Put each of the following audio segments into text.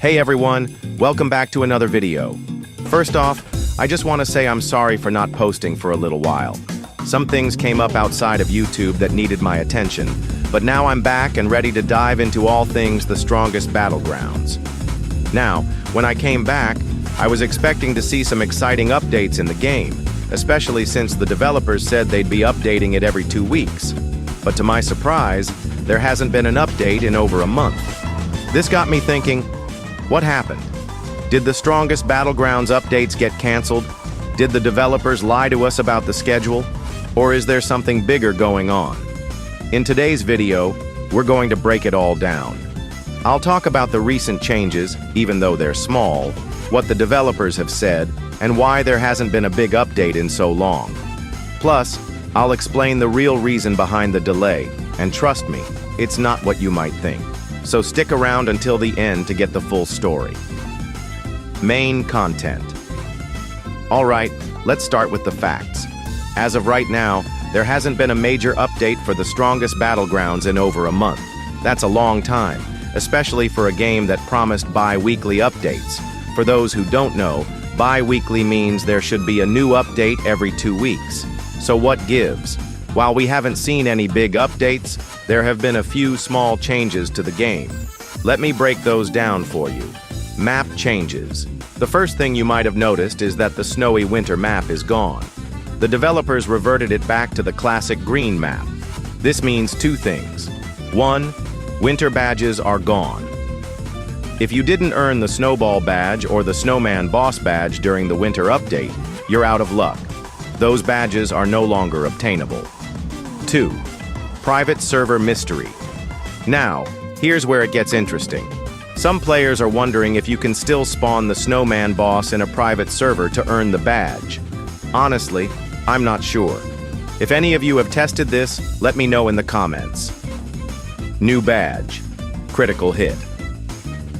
Hey everyone, welcome back to another video. First off, I just want to say I'm sorry for not posting for a little while. Some things came up outside of YouTube that needed my attention, but now I'm back and ready to dive into all things the strongest battlegrounds. Now, when I came back, I was expecting to see some exciting updates in the game, especially since the developers said they'd be updating it every 2 weeks. But to my surprise, there hasn't been an update in over a month. This got me thinking, what happened? Did the strongest battlegrounds updates get canceled? Did the developers lie to us about the schedule? Or is there something bigger going on? In today's video, we're going to break it all down. I'll talk about the recent changes, even though they're small, what the developers have said, and why there hasn't been a big update in so long. Plus, I'll explain the real reason behind the delay, and trust me, it's not what you might think. So stick around until the end to get the full story. Main content. Alright, let's start with the facts. As of right now, there hasn't been a major update for the strongest battlegrounds in over a month. That's a long time, especially for a game that promised bi-weekly updates. For those who don't know, bi-weekly means there should be a new update every 2 weeks. So what gives? While we haven't seen any big updates, there have been a few small changes to the game. Let me break those down for you. Map changes. The first thing you might have noticed is that the snowy winter map is gone. The developers reverted it back to the classic green map. This means 2 things. 1, winter badges are gone. If you didn't earn the snowball badge or the snowman boss badge during the winter update, you're out of luck. Those badges are no longer obtainable. 2, private server mystery. Now, here's where it gets interesting. Some players are wondering if you can still spawn the snowman boss in a private server to earn the badge. Honestly, I'm not sure. If any of you have tested this, let me know in the comments. New badge, critical hit.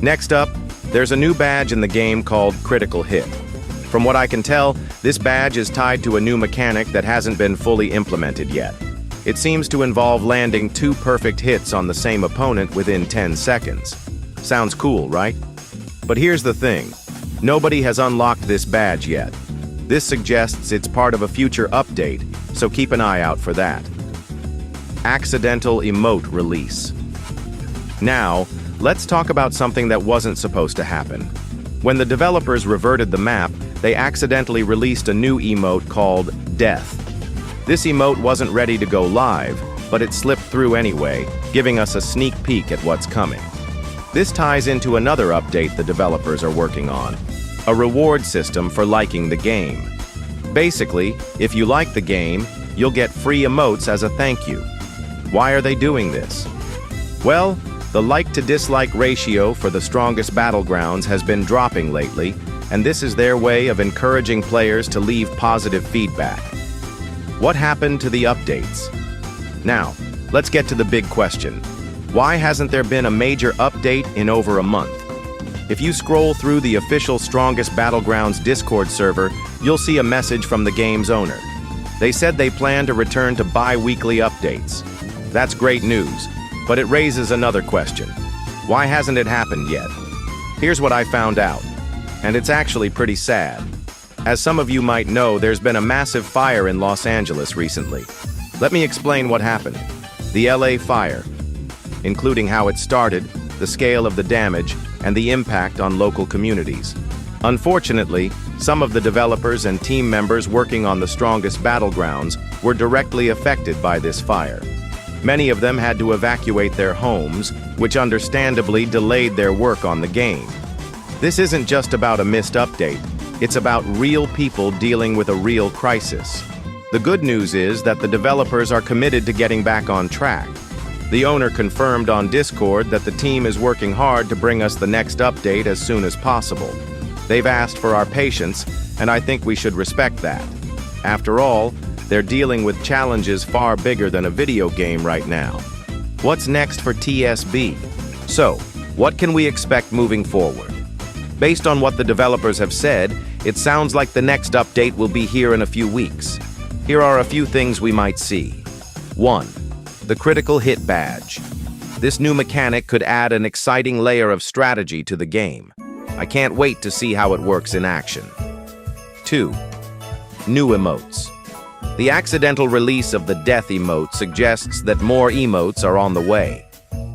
Next up, there's a new badge in the game called critical hit. From what I can tell, this badge is tied to a new mechanic that hasn't been fully implemented yet. It seems to involve landing 2 perfect hits on the same opponent within 10 seconds. Sounds cool, right? But here's the thing. Nobody has unlocked this badge yet. This suggests it's part of a future update, so keep an eye out for that. Accidental emote release. Now, let's talk about something that wasn't supposed to happen. When the developers reverted the map, they accidentally released a new emote called Death. This emote wasn't ready to go live, but it slipped through anyway, giving us a sneak peek at what's coming. This ties into another update the developers are working on, a reward system for liking the game. Basically, if you like the game, you'll get free emotes as a thank you. Why are they doing this? Well, the like to dislike ratio for the strongest battlegrounds has been dropping lately, and this is their way of encouraging players to leave positive feedback. What happened to the updates? Now, let's get to the big question. Why hasn't there been a major update in over a month? If you scroll through the official Strongest Battlegrounds Discord server, you'll see a message from the game's owner. They said they plan to return to bi-weekly updates. That's great news, but it raises another question. Why hasn't it happened yet? Here's what I found out, and it's actually pretty sad. As some of you might know, there's been a massive fire in Los Angeles recently. Let me explain what happened. The LA fire, including how it started, the scale of the damage, and the impact on local communities. Unfortunately, some of the developers and team members working on the strongest battlegrounds were directly affected by this fire. Many of them had to evacuate their homes, which understandably delayed their work on the game. This isn't just about a missed update. It's about real people dealing with a real crisis. The good news is that the developers are committed to getting back on track. The owner confirmed on Discord that the team is working hard to bring us the next update as soon as possible. They've asked for our patience, and I think we should respect that. After all, they're dealing with challenges far bigger than a video game right now. What's next for TSB? So, what can we expect moving forward? Based on what the developers have said, it sounds like the next update will be here in a few weeks. Here are a few things we might see. 1. The critical hit badge. This new mechanic could add an exciting layer of strategy to the game. I can't wait to see how it works in action. 2. New emotes. The accidental release of the death emote suggests that more emotes are on the way.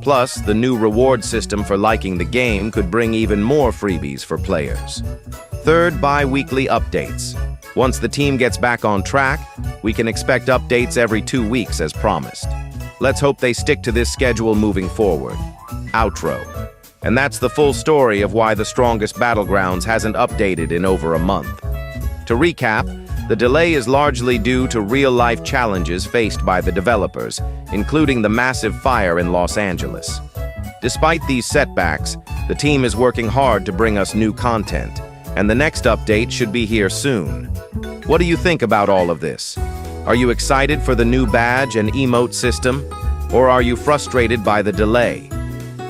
Plus, the new reward system for liking the game could bring even more freebies for players. 3rd, bi-weekly updates. Once the team gets back on track, we can expect updates every 2 weeks as promised. Let's hope they stick to this schedule moving forward. Outro. And that's the full story of why the Strongest Battlegrounds hasn't updated in over a month. To recap, the delay is largely due to real-life challenges faced by the developers, including the massive fire in Los Angeles. Despite these setbacks, the team is working hard to bring us new content, and the next update should be here soon. What do you think about all of this? Are you excited for the new badge and emote system, or are you frustrated by the delay?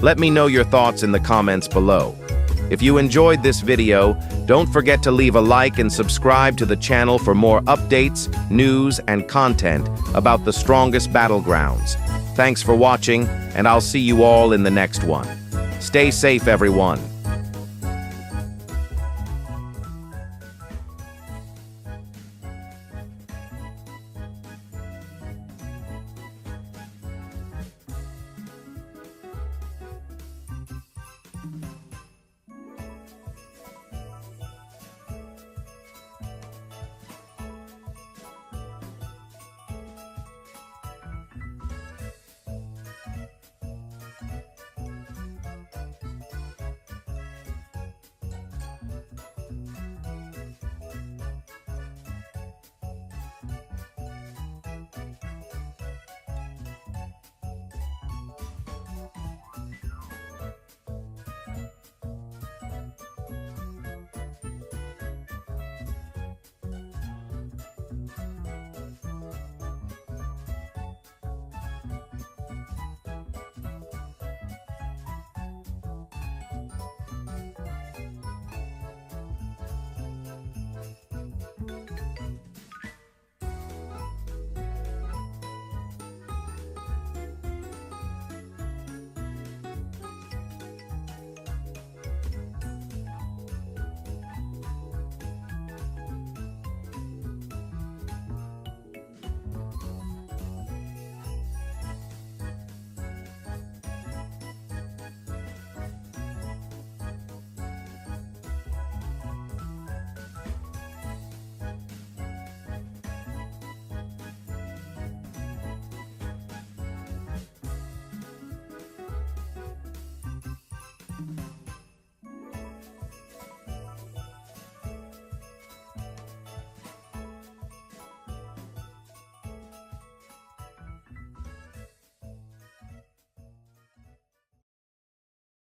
Let me know your thoughts in the comments below. If you enjoyed this video, don't forget to leave a like and subscribe to the channel for more updates, news, and content about the Strongest Battlegrounds. Thanks for watching, and I'll see you all in the next one. Stay safe, everyone.